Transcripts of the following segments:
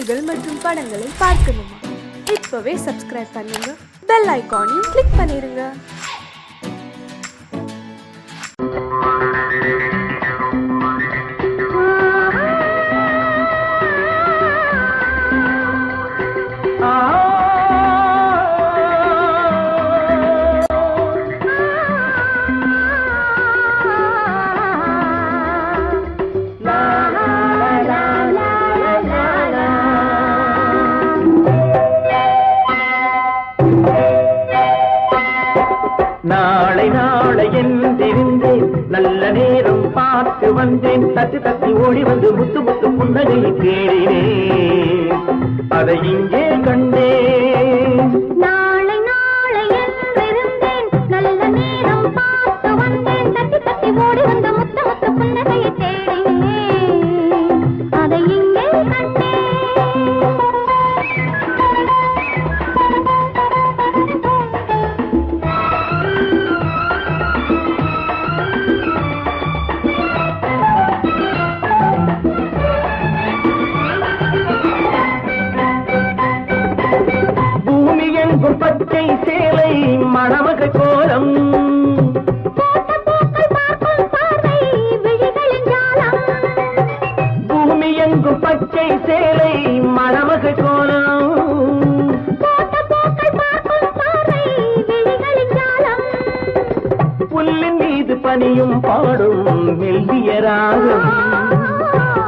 செய்திகள் மற்றும் படங்களை பார்க்கணுமா? இப்பவே சப்ஸ்கிரைப் பண்ணுங்க, பெல் ஐகானையும் கிளிக் பண்ணிருங்க. நாளை நாளை என்றிருந்தேன், நல்ல நேரம் பார்த்து வந்தேன். தட்டி தட்டி ஓடி வந்து முத்து முத்து புன்னகையை தேடினேன், அதை இங்கே கண்டேன். நாளை நாளை என்றிருந்தேன், நல்ல நேரம் பார்த்து வந்தேன். தட்டி தட்டி ஓடி வந்து முத்து முத்து புன்னகையை தேடினேன், அதை இங்கே கண்டேன். பச்சை சேலை மணமக கோலம், பூமி எங்கும் பச்சை சேலை மணமக கோலம், புல்லின் மீது பனியும் பாடும் மெல்லிய ராகம்,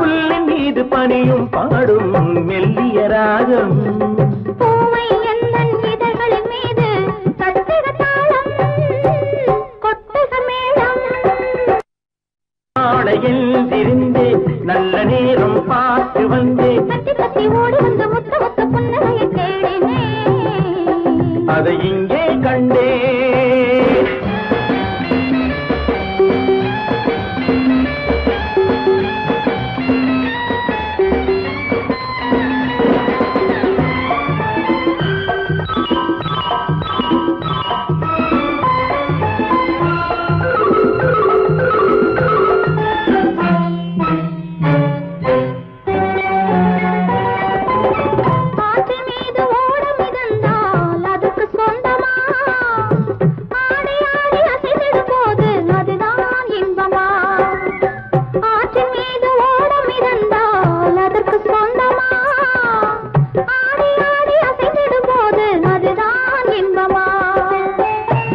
புல்லின் மீது பனியும் பாடும் மெல்லிய ராகம். எழுந்திருந்தேன், நல்ல நேரம் பார்த்து வந்தேன். தட்டி தட்டி ஓடி வந்து முத்து முத்து புன்னகையை தேடினேன், அதை இங்கே கண்டேன்.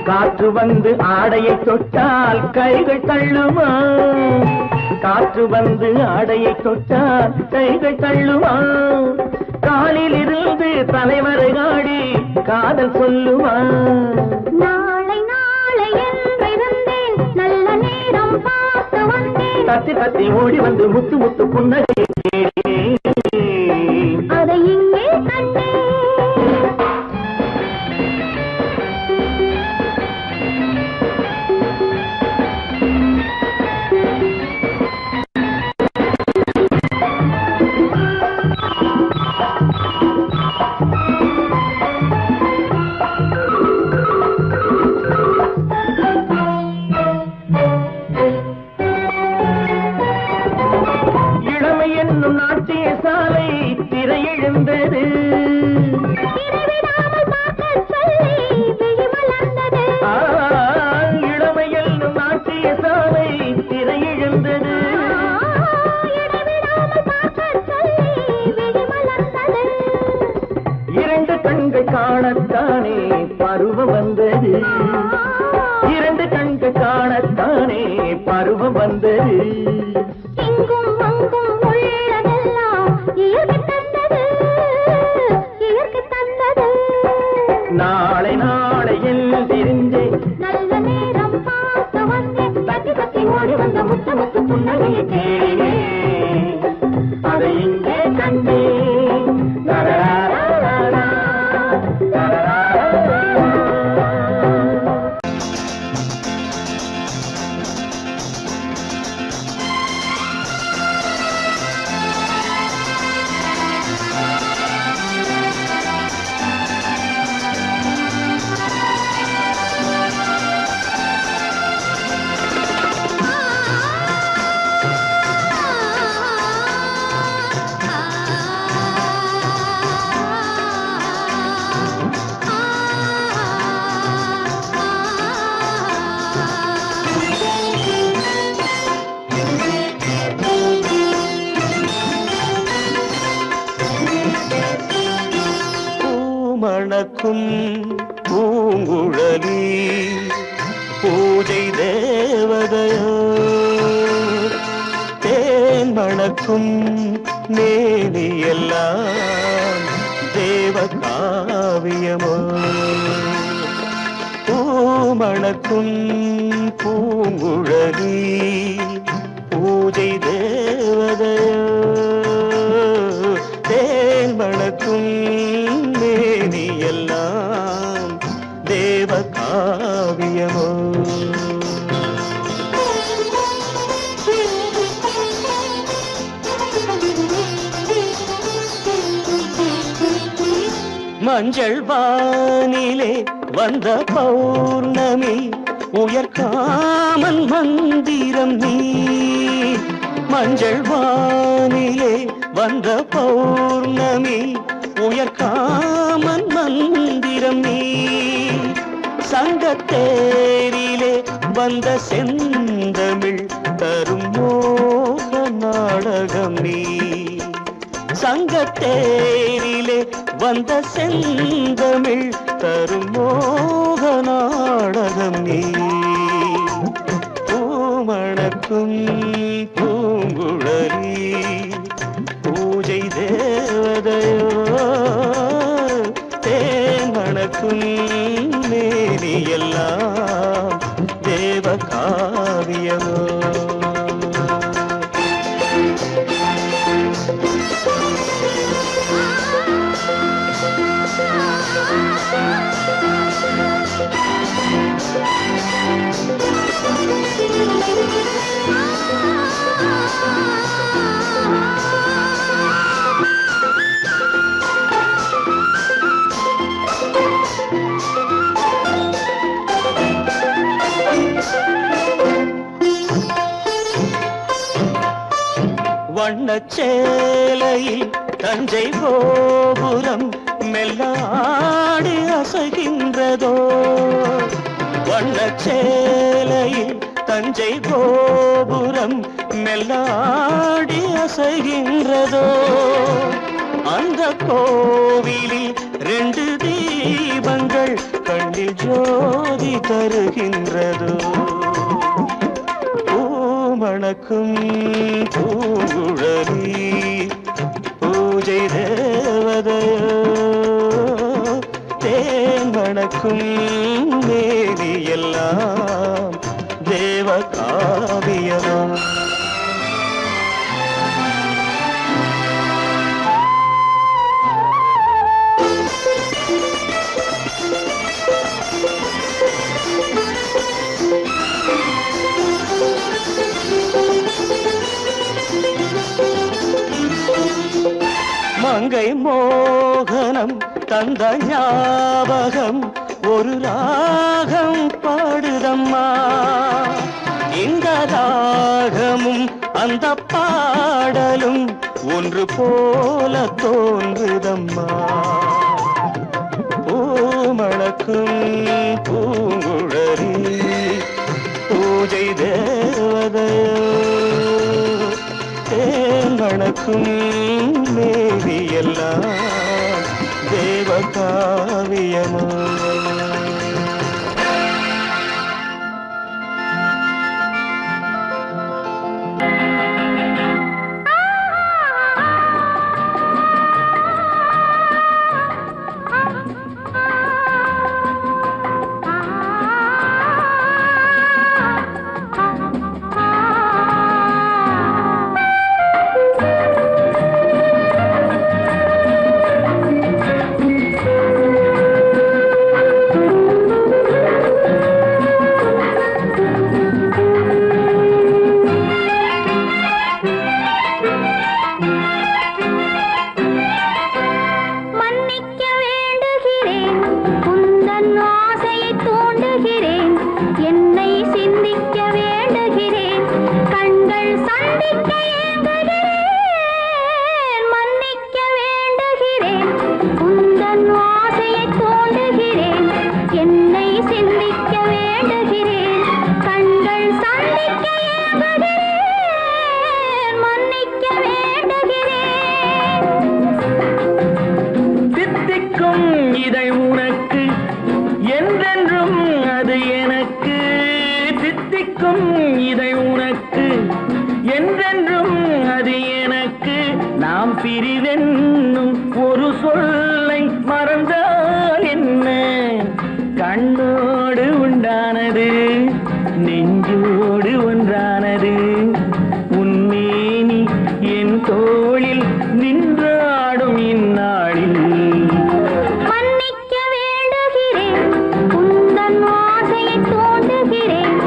காற்று வந்து ஆடையை தொட்டால் கைகள் தள்ளுமா, காற்று வந்து ஆடையை தொட்டால் கைகள் தள்ளுமா, காலில் இருந்து தலைவரை ஆடி காதல் சொல்லுமா. நாளை நாளை என்றிருந்தேன், நல்ல நேரம் பார்த்து வந்தேன். தத்தி தத்தி ஓடி வந்து முத்து முத்து புன்னகையை தேடினேன், அதை இங்கே கண்டேன். நாட்டிய சாலை திரையெழுந்தது, இளமையில் நாட்டிய சாலை திரையெழுந்தது, இரண்டு கண்கள் காணத்தானே பருவம் வந்தது, இரண்டு கண்கள் காணத்தானே பருவம் வந்தது. நாளை நாளை எழுந்திருந்தேன், நல்ல நேரம் பார்த்து வந்தேன். தட்டி தட்டி ஓடி வந்த முத்து முத்து புன்னகையை தேடினேன், அதை இங்கே கண்டேன். மணக்கும் பூங்குழலி பூஜை தேவதையோ தேன் மணக்கும் மேனியெல்லாம் தேவ காவியமோ பூமணக்கும் பூங்குழலி பூஜை தேவதையோ தேன் மணக்கும் மேனியெல்லாம் தேவ காவியமோ மஞ்சள் வானிலே வந்த பௌர்ணமி உயர்காமன் மந்திரம் நீ மஞ்சள் வானிலே வந்த பௌர்ணமி உயர்காமன் மந்திரம் நீ சங்கத்தேரிலே வந்த செந்தமிழ் தரும் மோக நாடகம் நீ சங்கத்தேரிலே வந்த செந்தமிழ் தரும் மோக நாடகம் நீ பூமணக்கும் பூங்குழலி பூஜை தேவதையோ தேன் மணக்கும் மேனியெல்லாம் தேவ காவியமோ வண்ணச்சேலையில் தஞ்சை கோபுரம் மெல்லாடி அசைகின்றதோ வண்ணச்சேலையில் தஞ்சை கோபுரம் மெல்லாடி அசைகின்றதோ அந்த கோவிலில் 2 தீபங்கள் கண்ணில் ஜோதி தருகின்றதோ மணக்கும் பூங்குழலி பூஜை தேவதையோ தேன் மணக்கும் மேனியெல்லாம் தேவ காவியமோ மங்கை மோகனம் தந்த ஞாபகம் ஒரு ராகம் பாடுதம்மா இந்த ராகமும் அந்த பாடலும் ஒன்று போல தோன்றுதம்மா பூமணக்கும் பூங்குழலி பூஜை தேவதையோ தேன் மணக்கும் மேவியெல்லாம் தேவ காவியமோ இதை உனக்கு என்றென்றும் அது எனக்கு தித்திக்கும் இதை உனக்கு என்றென்றும் அது எனக்கு நாம் பிரிவென்னும் ஒரு சொல்லை மறந்தால் என்ன கண்ணோடு உண்டானது நெஞ்சோடு ஒன்றானது உன்மேனி என் தோளில் நின்றாடும் இந்நாளில் மன்னிக்க வேண்டுகிறேன் உந்தன் ஆசையை தோண்டுகிறேன்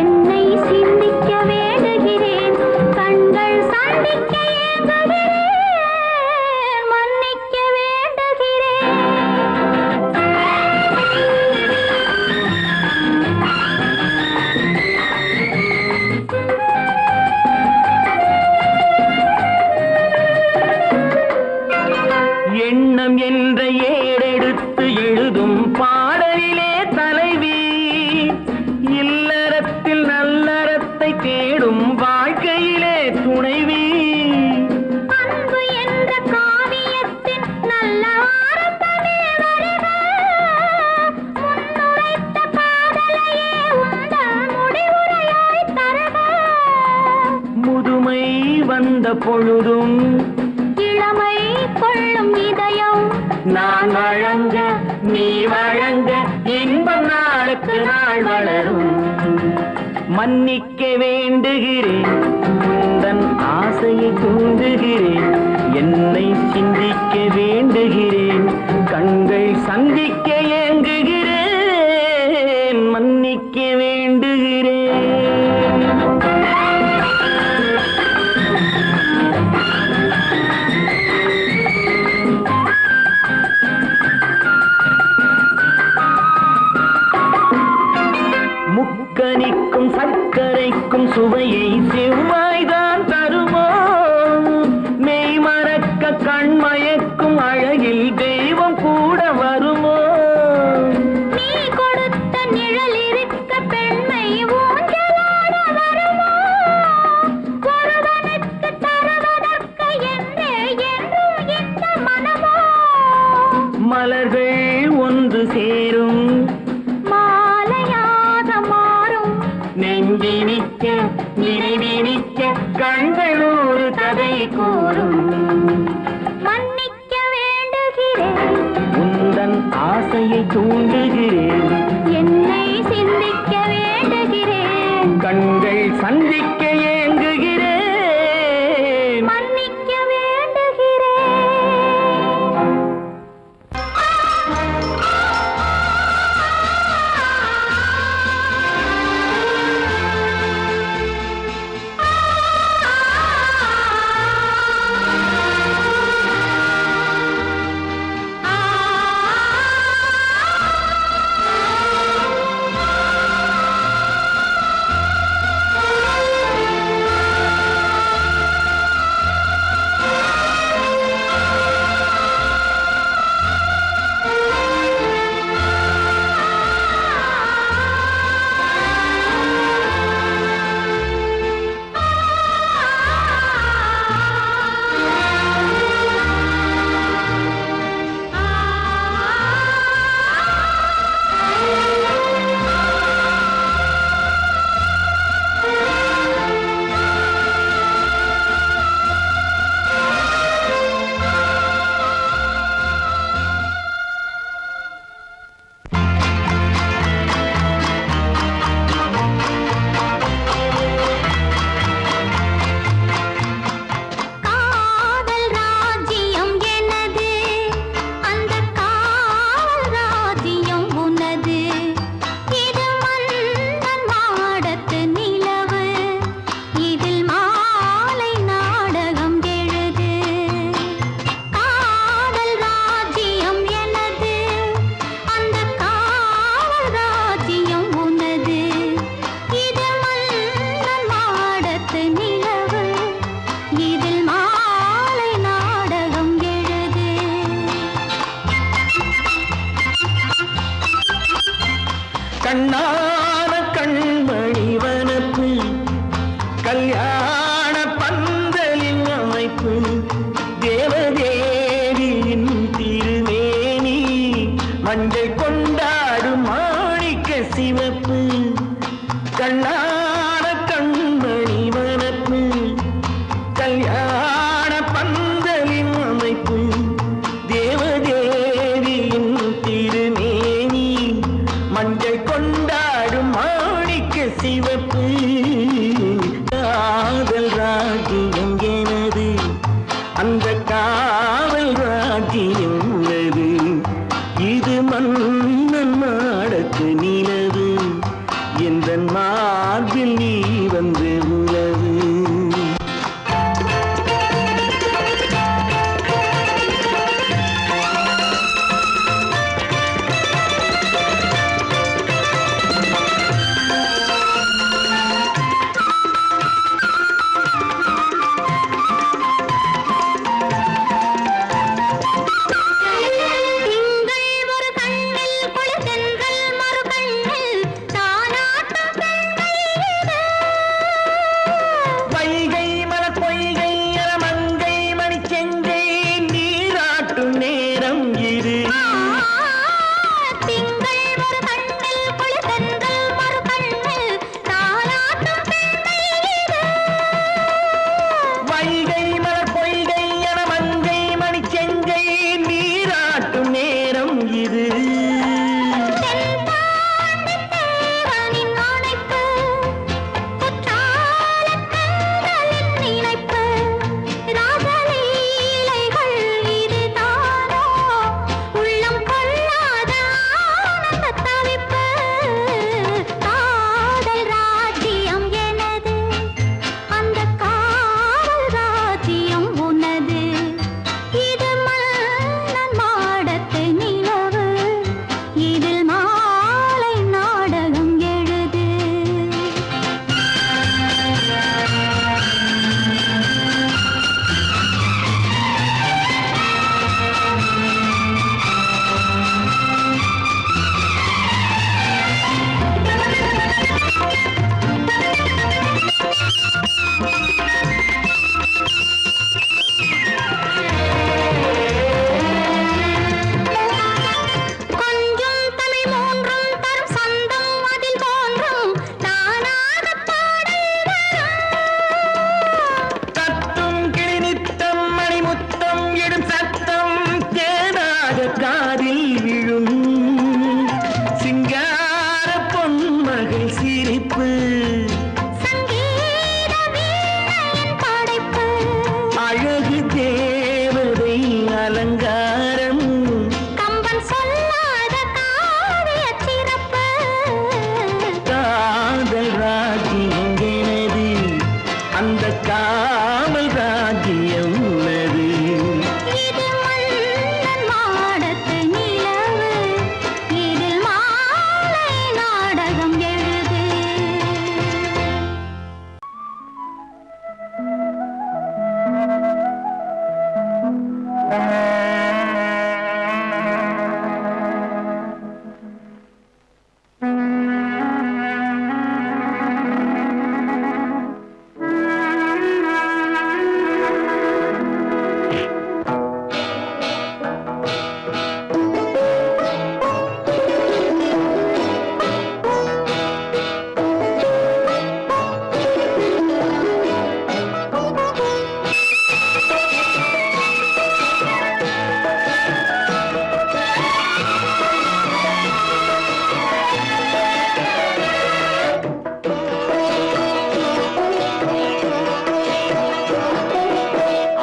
என்னை சிந்திக்க வேண்டுகிறேன் கண்கள் சந்திக்க ஏங்குகிறேன் மன்னிக்க வேண்டுகிறேன் எண்ணம் என்ற ஏடெடுத்து எழுதும் பாடலிலே தலைவி இல்லறத்தில் நல்லறத்தை தேடும் வாழ்க்கையிலே துணைவி அன்பு என்ற காவியத்தின் நல்ல வார்த்தையே வருக முன்னுரைத்த காதலையே உந்தன் முடிவுரையாய் தருக முதுமை வந்த பொழுதும் இளமை கொள்ளும் இதயம் நான் வழங்க நீ வழங்க இன்பம் நாளுக்கு நாள் வளரும் மன்னிக்க வேண்டுகிறேன் உந்தன் ஆசையை தூண்டுகிறேன் என்னை சிந்திக்க வேண்டுகிறேன் கண்கள் சந்திக்க ஏங்குகிறேன் மன்னிக்க வேண்டுகிறேன் முக்கனிக்கும் சர்க்கரைக்கும் சுவையை செவ்வாய்தான் தருமோ மெய் மறக்க கண்மயக்கும் அழகில் தெய்வம் கூட வருமோ நீ கொடுத்த நிழல் இருக்க பெண்மை ஊஞ்சலாட வருமோ ஒருவனுக்கு தருவதற்கு என்றே என்றும் இந்த மனமோ மலர்கள் ஒன்று சேரும் மாலையாக மாறும் நெஞ்சினிக்க நினைவினிக்க கண்கள் ஒரு கதை கூறும் மன்னிக்க வேண்டுகிறேன் உந்தன் ஆசையை தூண்டுகிறேன் என்னை சிந்திக்க வேண்டுகிறேன் கண்கள் சந்திக்க ஏங்குகிறேன் மன்னிக்க வேண்டுகிறேன் கண்ணான கண்மணிவனப்பு கல்யாண பந்தலின் அமைப்பு தேவதேவியின் திருமேனி மஞ்சள் கொண்டாடும் மாணிக்க சிவப்பு கண்ணான கண்மணி வனப்பு கல்யாண பந்தலின் அமைப்பு தேவதேவியின் திருமேனி மஞ்சள் கொண்டாடும் மாணிக்க சிவப்பு காதல் ராஜ்யம் எனது அந்த காவல் ராஜ்யம் உள்ளது இது மன்னன் மாடத்து நிலவு எந்த மார்பில் நீ வந்து உலவு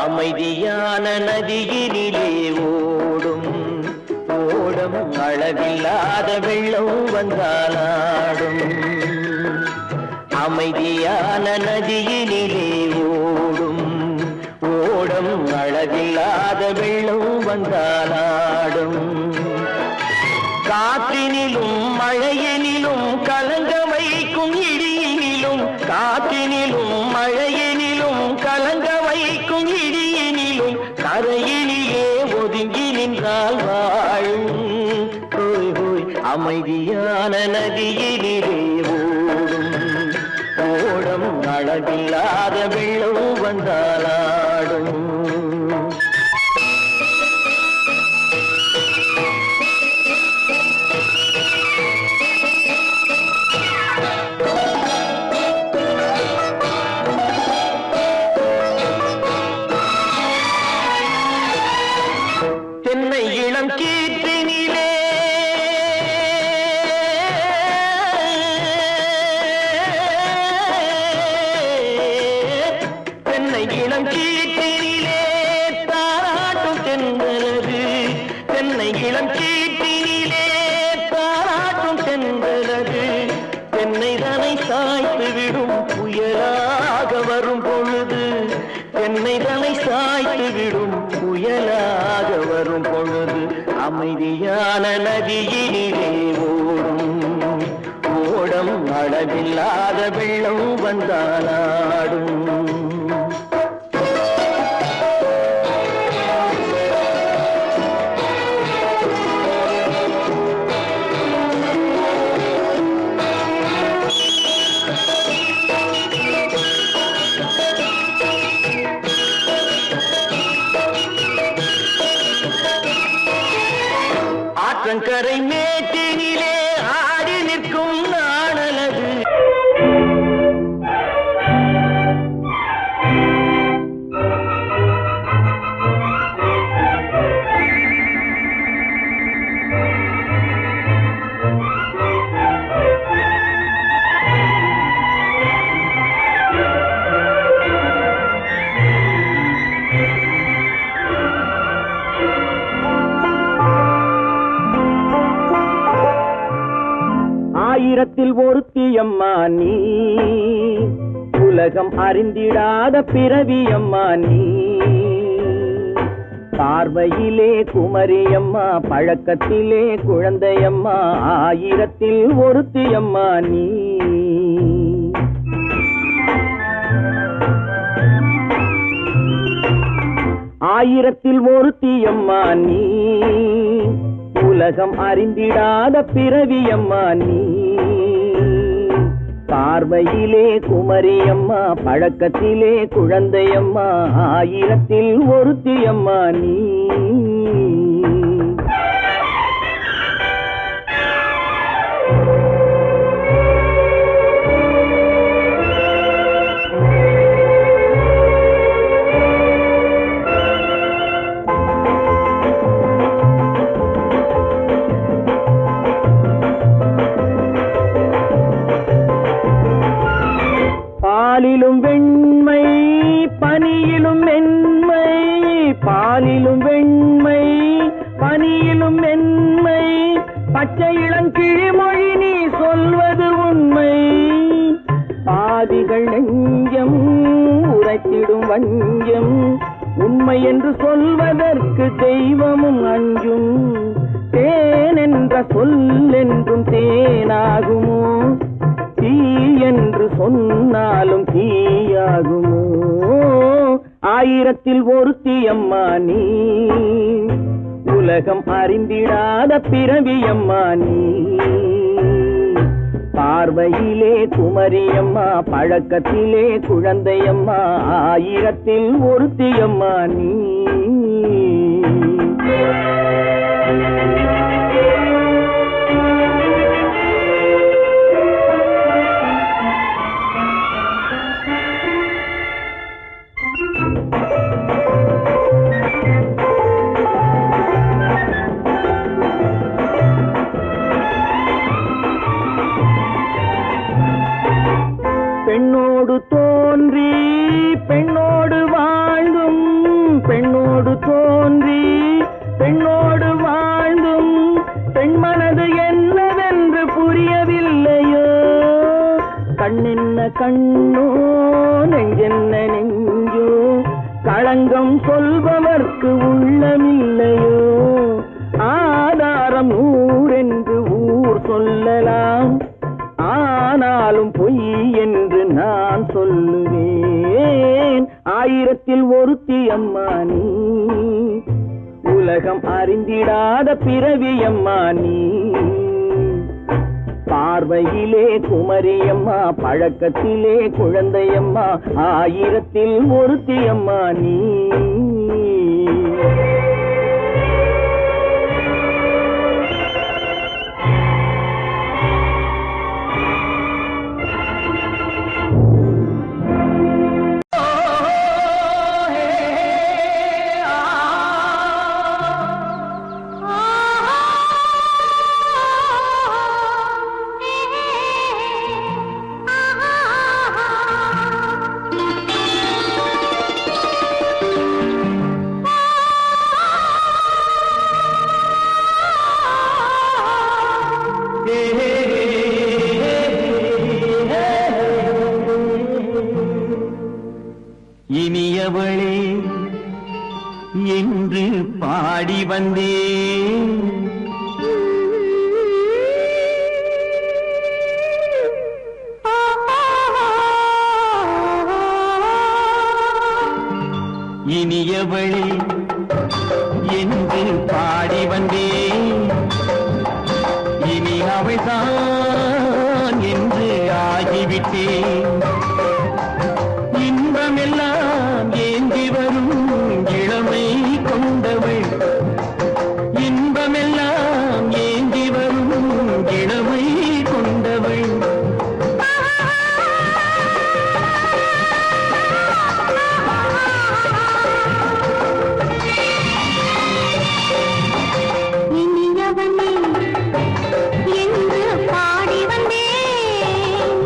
அமைதியான நதியினிலே ஓடும் ஓடும் அளவில்லாத வெள்ளம் வந்தாலாடும் அமைதியான நதியினிலே ஓடும் ஓடும் அளவில்லாத வெள்ளம் வந்தாலாடும் காற்றினிலும் மழையினிலும் கலங்க வைக்கும் இடியினிலும் காற்றினிலும் மழையினிலும் கலங்க வைக்கும் இடியினிலும் கரையினிலே ஒதுங்கி நின்றால் வாழும் ஹோய் ஹோய் அமைதியான நதியினிலே ஓடும் ஓடும் அளவில்லாத வெள்ளம் வந்தாலாடும் தென்னை இளம் கீட்டினிலே தாராட்டும் தென்றலது தென்னை தனை சாய்த்து விடும் புயலாக வரும் பொழுது தென்னை தனை சாய்த்து விடும் புயலாக வரும் பொழுது அமைதியான நதியினிலே ஓடம் அளவில்லாத வெள்ளம் வந்தாலாடும். ஆற்றங்கரை மேட்டினிலே ஆடி நிற்கும் நாணலது ஆயிரத்தில் ஒருத்தியம்மா நீ உலகம் அறிந்திடாத பிறவியம்மா நீ பார்வையிலே குமரியம்மா பழக்கத்திலே குழந்தையம்மா ஆயிரத்தில் ஒருத்தியம்மா நீ ஆயிரத்தில் ஒருத்தியம்மா நீ உலகம் அறிந்திடாத பிறவியம்மா நீ பார்வையிலே குமரியம்மா பழக்கத்திலே குழந்தையம்மா ஆயிரத்தில் ஒருத்தியம்மா நீ பாலிலும் வெண்மை பனியிலும் மென்மை பாலிலும் வெண்மை பனியிலும் மென்மை பச்சை இளங்கிழிமொழி நீ சொல்வது உண்மை பாதிகள் நெஞ்சம் உரைத்திடும் வஞ்சம் உண்மை என்று சொல்வதற்கு தெய்வமும் அஞ்சும் தேன் என்ற சொல் என்றும் தேனாகுமோ தீ என்று சொன்னாலும் தீயாகுமோ ஆயிரத்தில் ஒருத்தியம்மா நீ உலகம் அறிந்திடாத பிறவியம்மா நீ பார்வையிலே குமரியம்மா பழக்கத்திலே குழந்தையம்மா ஆயிரத்தில் ஒருத்தியம்மா நீ பெண்ணோடு தோன்றி பெண்ணோடு வாழ்ந்தும் பெண்ணோடு தோன்றி பெண்ணோடு வாழ்ந்தும் பெண்மனது என்னவென்று புரியவில்லையோ கண்ணென்ன கண்ணோ நெஞ்சென்ன நெஞ்சோ களங்கம் சொல்பவர்க்கு உள்ளமில்லையோ ஆதாரம் ஊரென்று ஊர் சொல்லலாம் ஆனாலும் பொய் என்று நான் சொல்லுவேன் ஆயிரத்தில் ஒருத்தியம்மா நீ உலகம் அறிந்திடாத பிறவியம்மா நீ பார்வையிலே குமரியம்மா பழக்கத்திலே குழந்தையம்மா ஆயிரத்தில் ஒருத்தியம்மா நீ வந்தேன். இனியவளே என்று பாடி வந்தேன். இனி அவள்தான் என்று ஆகிவிட்டேன். இன்பமெல்லாம் ஏந்தி வரும் இளமை கொண்டவள். இன்பமெல்லாம் ஏந்தி வரும் இளமை கொண்டவள். இனியவனே என்று பாடி வந்தேன்.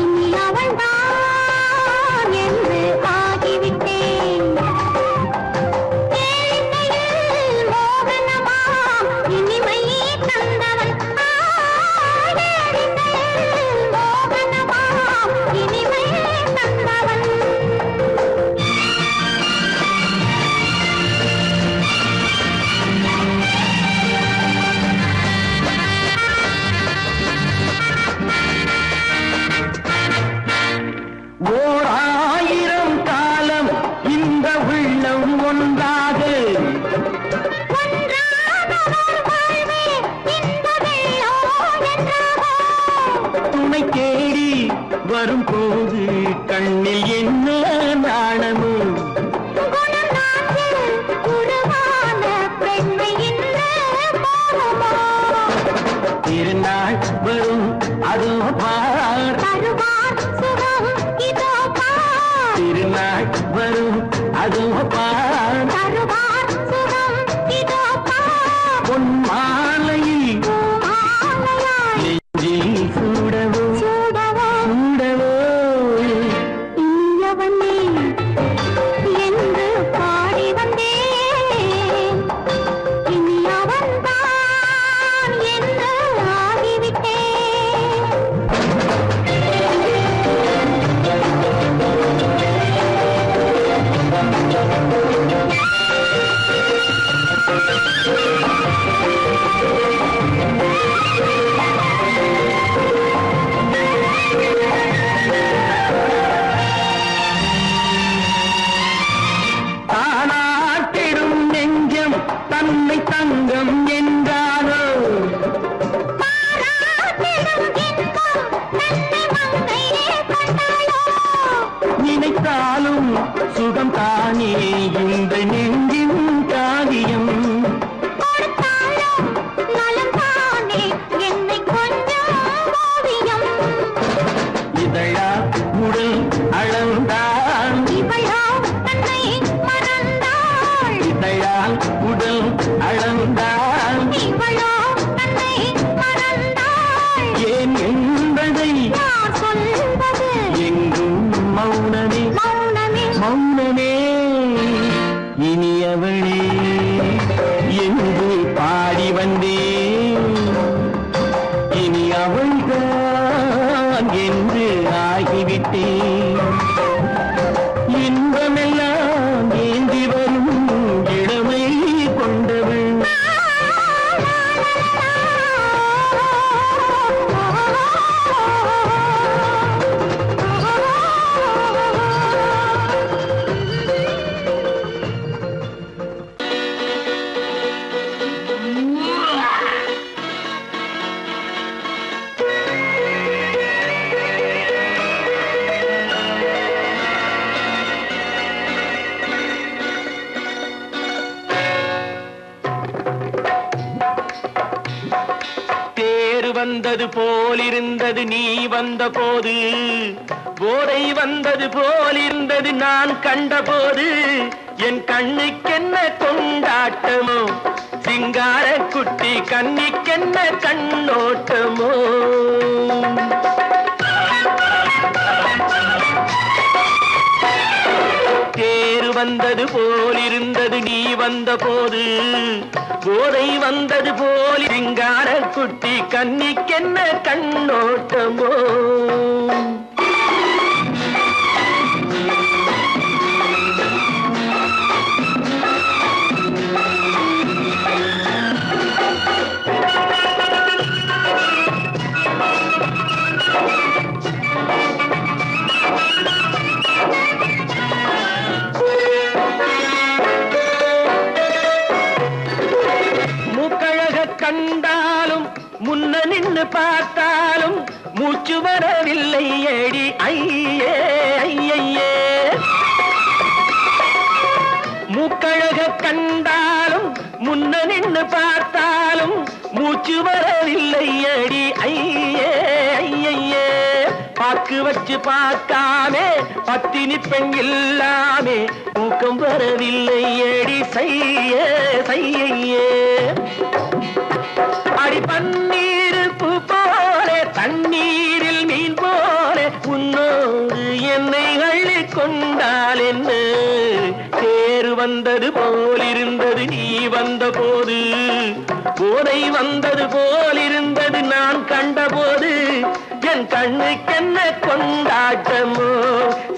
இனி அவள்தான் என்று ஆகிவிட்டேன். கேளிக்கையில் மோகனமாம் இனிமை தந்தவன். கேளிக்கையில் மோகனமாம் இனிமை தந்தவன். ஓர் 1000 காலம் இந்த உள்ளம் ஒன்றாக துணை தேடி வரும்போது கண்ணில் என்ன நாணமோ. திருநாள் வரும் அதோ பார். திருநாள் வரும் அதோ பார். பொன் மாலையில் நெஞ்சில் சூடவோ சூடவோ. என்று பாடி வந்தேன். இனி அவன்தான் என்று ஆகிவிட்டேன். தானாட்டிடும் நெஞ்சம் தன்னை தங்கம் என்றாரோ. நினைத்தாலும் சுகம் தானே இந்த நெஞ்சின் காரியம். இதழா உடல் அளந்தான். இதழால் உடல் அளந்தான். ஏன் என்பதை எங்கும் மௌனமே மௌனமே. இனியவளே என்று பாடி வந்தேன். இனி அவள்தான் என்று ஆகிவிட்டேன். இன்பமெல்லாம் ஏந்தி வரும் இளமை கொண்டவள். வந்தது போலிருந்தது நீ வந்த போது. போதை வந்தது போலிருந்தது நான் கண்டபோது. என் கண்ணுக்கென்ன கொண்டாட்டமோ, சிங்கார குட்டி கண்ணிக்கென்ன கண்ணோட்டமோ. தேர் வந்தது போலிருந்தது நீ வந்த போது. போதை வந்தது போல் சிங்கார குட்டி கண்ணிக்கென்ன கண்ணோட்டமோ. நின்னு பார்த்தாலும் மூச்சு வரவில்லை ஏடி ஐயே ஐயே மூக்கழக கண்டாலும் முன்ன நின்னு பார்த்தாலும் மூச்சு வரவில்லை அடி ஐயே ஐயே பாக்கு வச்சு பார்க்காமே பத்தினி பெண் இல்லாமே தூக்கம் வரவில்லை அடி செய்ய செய்யே அடி பன்னீர் பூ போல தண்ணீரில் மீன் போல உன்னோடு என்னை அள்ளி கொண்டால் என்ன தேர் வந்தது போலிருந்தது நீ வந்த போது போதை வந்தது போலிருந்தது நான் கண்டபோது என் கண்ணுக்கென்ன கொண்டாட்டமோ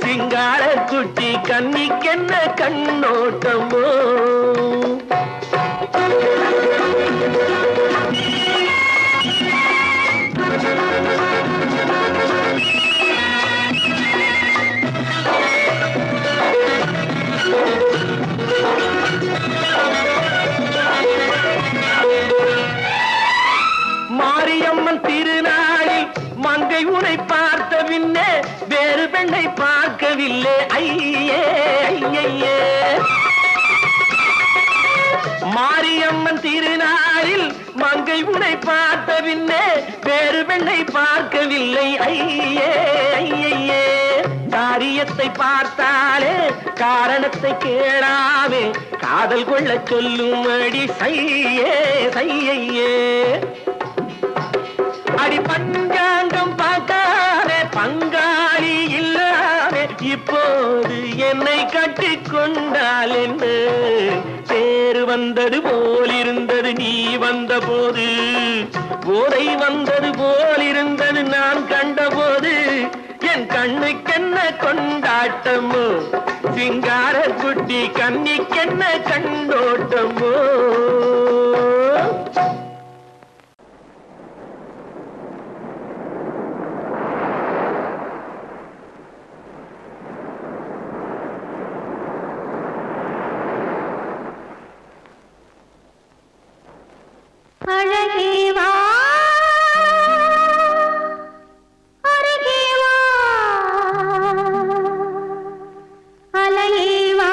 சிங்கார குட்டி கண்ணிக்கென்ன கண்ணோட்டமோ மாரியம்மன் திருநாளில் மங்கை உனை பார்த்த பின்னே வேறு பெண்ணை பார்க்கவில்லை ஐயே ஐயே மாரியம்மன் திருநாளில் மங்கை உனை பார்த்த பின்னே வேறு பெண்ணை பார்க்கவில்லை ஐயே ஐயே காரியத்தை பார்த்தாலே காரணத்தை கேளாமே காதல் கொள்ள சொல்லும்படி செய்யே செய்யே அடி பஞ்சாங்கம் பார்க்காதே பங்காளி இல்லாமே இப்போது என்னை கட்டிக் கொண்டால் என்ன தேர் வந்தது போலிருந்தது நீ வந்த போது போதை வந்தது போலிருந்தது நான் கண்டபோது என் கண்ணுக்கென்ன கொண்டாட்டமோ சிங்கார குட்டி கண்ணிக்கென்ன கண்ணோட்டமோ அழகேவா அருகேவா அலையேவா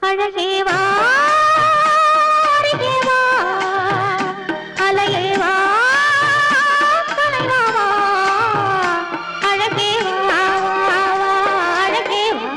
அழகேவா அருகேவா அலையேவா கலைவாவா அழகேவா அழகேவா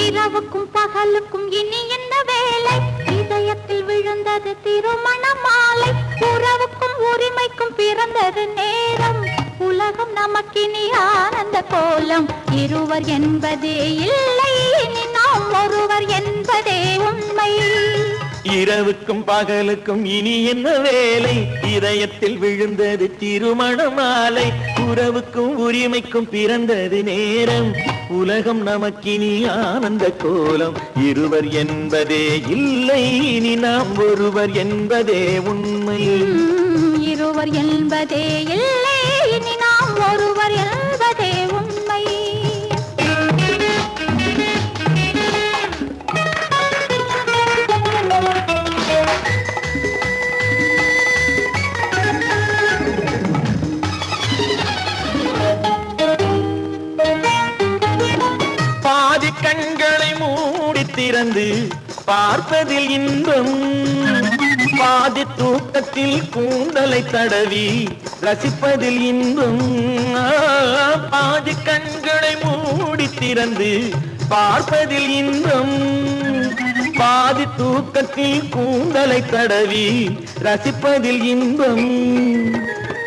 இரவுக்கும் பகலுக்கும் இனி என்ன வேலை இதயத்தில் விழுந்தது திருமண மாலை உறவுக்கும் உரிமைக்கும் பிறந்தது நேரம் உலகம் நமக்கினி ஆனந்த கோலம் இருவர் என்பதே இல்லை இனி நாம் ஒருவர் என்பதே உண்மை இரவுக்கும் பகலுக்கும் இனி என்ன வேலை இதயத்தில் விழுந்தது திருமண மாலை உறவுக்கும் உரிமைக்கும் பிறந்தது நேரம் உலகம் நமக்கினி ஆனந்த கோலம் இருவர் என்பதே இல்லை இனி நாம் ஒருவர் என்பதே உண்மை இருவர் என்பதே இல்லை இனி நாம் ஒருவர் என்பதே உண்மை பாதி கண்களை மூடி திறந்து பார்ப்பதில் இன்பம் பாதி தூக்கத்தில் கூந்தலை தடவி ரசிப்பதில் இன்பம் பாதி கண்களை மூடி திறந்து பார்ப்பதில் இன்பம் பாதி தூக்கத்தில் கூந்தலை தடவி ரசிப்பதில் இன்பம்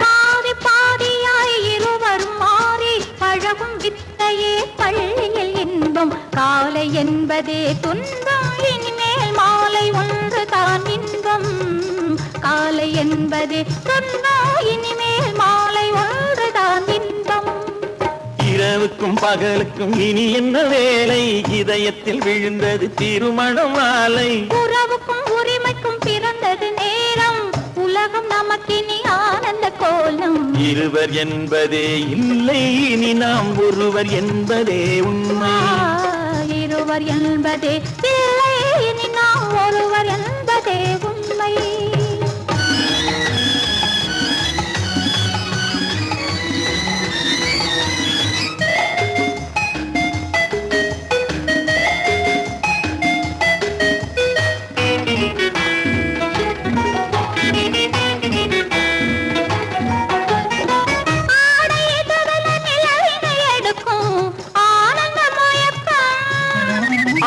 பாதி பாதியாய் இருவரும் மாறி பழகும் வித்தையே பள்ளியில் இன்பம் காலை என்பதே துன்பம் இனிமேல் மாலை ஒன்று தான் இன்பம் காலை என்பதே துன்பம் இனிமேல் மாலை ஒன்று தான் இன்பம் இரவுக்கும் பகலுக்கும் இனி என்ன வேலை இதயத்தில் விழுந்தது திருமண மாலை உறவுக்கும் உரிமைக்கும் பிறந்தது நேரம் உலகம் நமக்கினி ஆனந்த கோலம் இருவர் என்பதே இல்லை இனி நாம் ஒருவர் என்பதே உண்மை இருவர் என்பதே இல்லை இனி நாம் ஒருவர் என்பதே உண்மை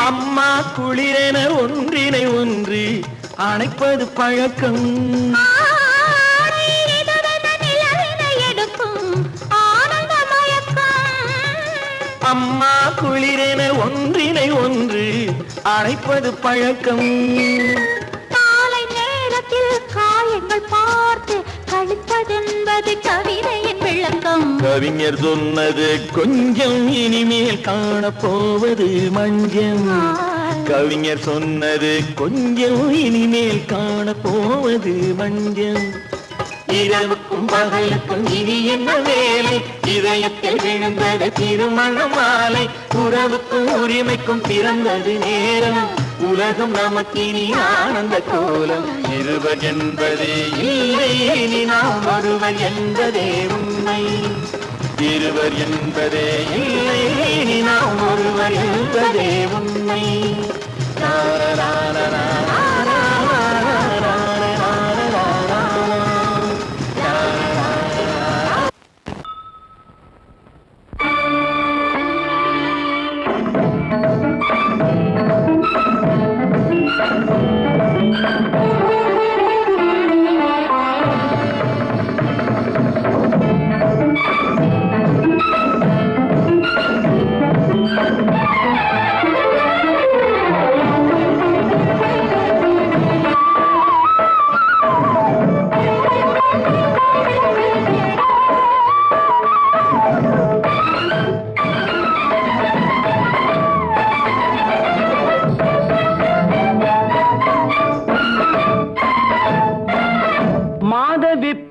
அம்மா குளிரென ஒன்றினை ஒன்று அணைப்பது பழக்கம் அம்மா குளிரென ஒன்றினை ஒன்று அணைப்பது பழக்கம் காலை நேரத்தில் காயங்கள் பார்த்து கழிப்பதென்பது கவிதையின் விளக்கம் கவிஞர் சொன்னது கொஞ்சம் இனிமேல் காணப்போவது மஞ்சம் கவிஞர் சொன்னது கொஞ்சம் இனிமேல் காணப்போவது மஞ்சம் இரவுக்கும் பகலுக்கும் இனி என்ன வேலை இதயத்தில் விழுந்தது திருமண மாலை உறவுக்கும் உரிமைக்கும் பிறந்தது நேரம் உலகம் நமக்கினி ஆனந்த கோலம் இருவர் என்பதே இல்லை இனி நாம் ஒருவர் என்பதே உண்மை இருவர் என்பதே இல்லை இனி நாம் ஒருவர் என்பதே உண்மை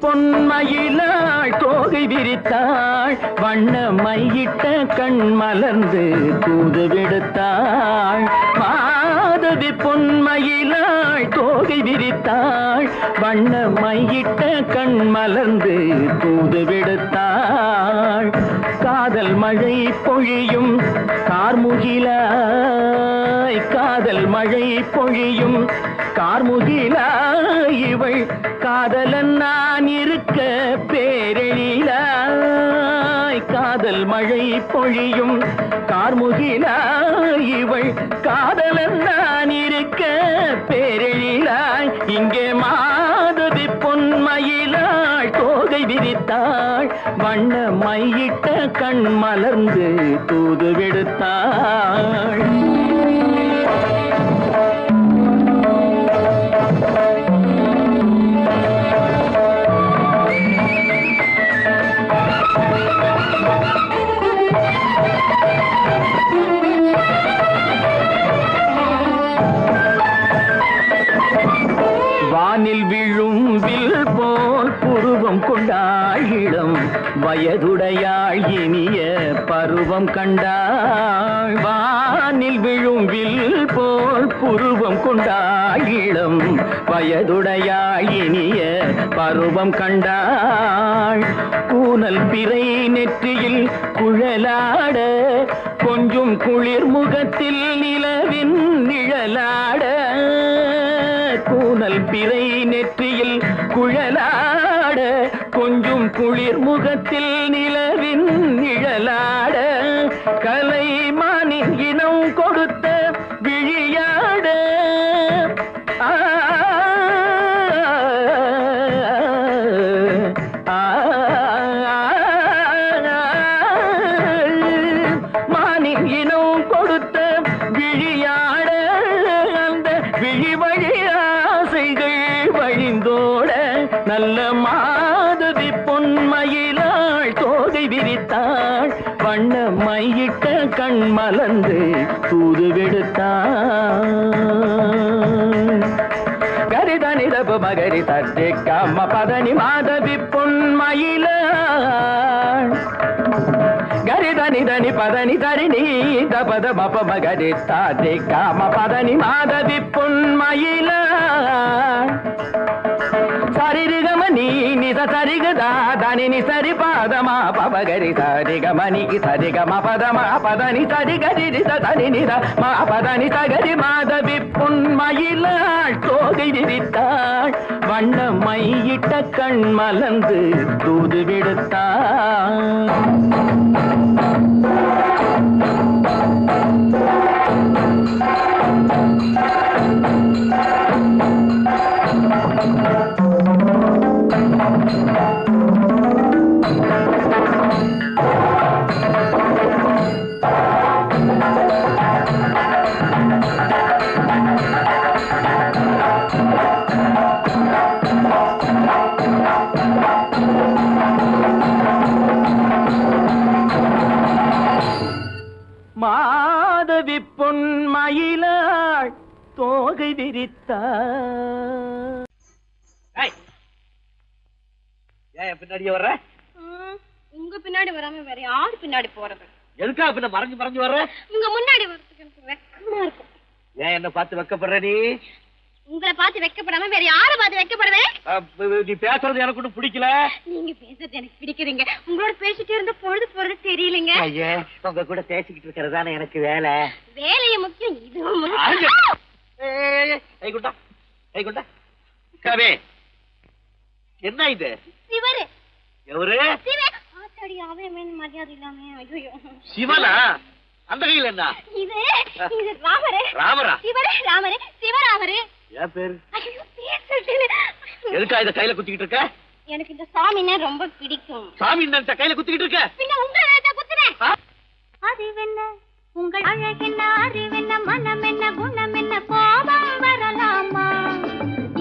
பொன்மயிலாள் தோகை விரித்தாள் வண்ண மையிட்ட கண் மலர்ந்து தூது விடுத்தாள் மாதவி பொன்மயிலாள் தோகை விரித்தாள் வண்ண மையிட்ட கண் மலர்ந்து தூது விடுத்தாள் காதல் மழை பொழியும் கார்முகிலாய் காதல் மழை பொழியும் கார்முகிலாய் இவள் காதலன் நான் இருக்க பேரெழிலாய் காதல் மழை பொழியும் கார்முகிலாய் இவள் காதலன் நான் இருக்க பேரெழிலாய் இங்கே மாதவி பொன்மயிலாள் தோகை விரித்தாள் வண்ண மையிட்ட கண் மலர்ந்து தூது விடுத்தாள் வானில் விழும் வில் போல் புருவம் கொண்டாள் இளம் வயதுடையாள் இனிய பருவம் கண்டாள் வானில் விழும் வில் போல் புருவம் கொண்டாள் இளம் வயதுடையாள் இனிய பருவம் கண்டாள் கூனல் பிறை நெற்றியில் குழலாட கொஞ்சம் குளிர் முகத்தில் நிலவின் நிழலாட கூனல் பிறை நெற்றியில் குழலாட கொஞ்சம் குளிர் முகத்தில் நிலவின் நிழலாட கலைமானின் இனம் கொடுத்த விழியாட மானின் இனம் கொடுத்த விழியாட அந்த விழி வழி ஆசைகள் வழிந்தோட நல்ல மாதவி பொன்மயிலாள் தோகை விரித்தாள் வண்ண மையிட்ட கண் மலர்ந்து தூது விடுத்தாள் கரிதனிதபு மகரி தட்டி கம்ம பதனி மாதவி பொன்மயிலாள் கரிதனி தனி பதனி தரிணி தபத மப மகரி தாத்தி காம பதனி மாதவி பொன்மயிலாள் சரிகமணி நித சரிகதா தனி சரி பாதமா பபகரி சரிகமணி சரிகம பதமா பதனி சரிகரி தனி நித மா பதனி சகரி மாதவி பொன்மயிலாள் தோகை விரித்தாள் வண்ண மையிட்ட கண் மலர்ந்து தூது விடுத்தாள் மாதவி பொன்மயிலாள் தோகை விரித்தாள் பின்னாடியே வர்ற உங்க பின்னாடி வராம வேற யாரு பின்னாடி போறது எதுக்கா பின்ன மறைஞ்சு மறைஞ்சு வர்ற உங்க முன்னாடி வரதுக்கு எனக்கு வெக்கமா இருக்கும் ஏன் என்ன பார்த்து வெக்கப்படுற நீ உங்களை பார்த்து வெக்கப்படாம வேற யாரை பார்த்து வெக்கப்படுவேன் நீ பேசுறது எனக்கு ஒன்றும் பிடிக்கல நீங்க பேசுறது எனக்கு பிடிக்குதுங்க உங்களோட பேசிட்டே இருந்த பொழுது போறது தெரியலங்க ஐயே உங்க கூட பேசிக்கிட்டு இருக்கிறதானே எனக்கு வேலை வேலைய முக்கியம் இதுவும் கவே என்ன இது சிவரு எவரு ஆத்தாடி அவன் மரியாதை இல்லாம ஐயோ சிவனா அந்த கையில் என்ன இது இது ராமரே ராமரா சிவரே ராமரே சிவராமரே ஏன் பேரு ஐயோ பேசுறேன் எதுக்கா இத கையில குத்திக்கிட்டு இருக்க எனக்கு இந்த சாமினா ரொம்ப பிடிக்கும் சாமி இந்த கையில குத்திக்கிட்டு இருக்க பின்ன உங்களை தான் குத்துறேன் அறிவென்ன உங்கள் அழகென்ன அறிவென்ன மனம் என்ன குணம் என்ன கோபம் வரலாமா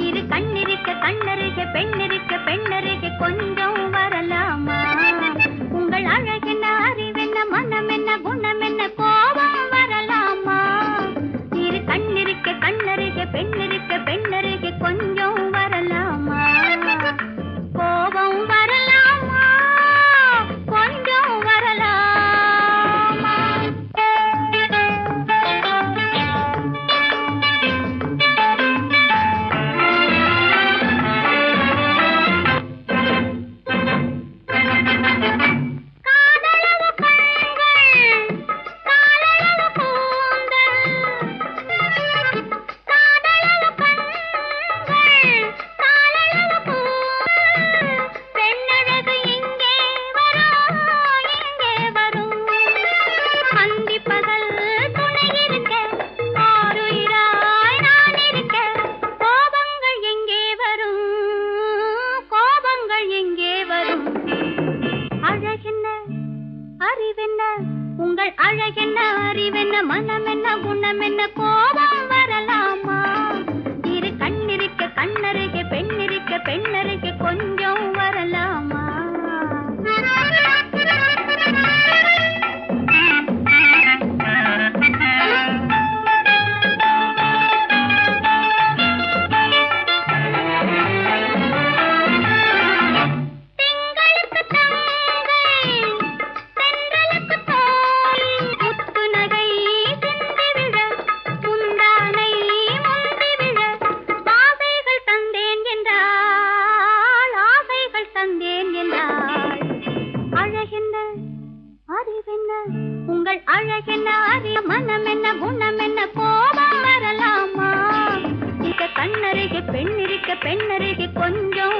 இரு கண்ணிருக்க கண்ணருக பெண்ணிருக்க பெண்ணருக கொஞ்சம் வரலாமா உங்கள் அழகென்ன அறிவென்ன மனம் என்ன குணம் என்ன கோபம் வரலாமா இரு கண்ணிருக்க கண்ணருக பெண்ணிருக்க பெண்ணருக கொஞ்சம் வரலாமா கோபம் வரலாமா கொஞ்சம் வரலாமா பெண்ணிருக்க பெண்ணருகே கொஞ்சம் வரலாமா உங்கள் அழகென்ன அறிய மனம் என்ன குணம் என்ன கோபம் வரலாமா இந்த கண்ணருகே பெண்ணிருக்க பெண்ணருகே கொஞ்சம்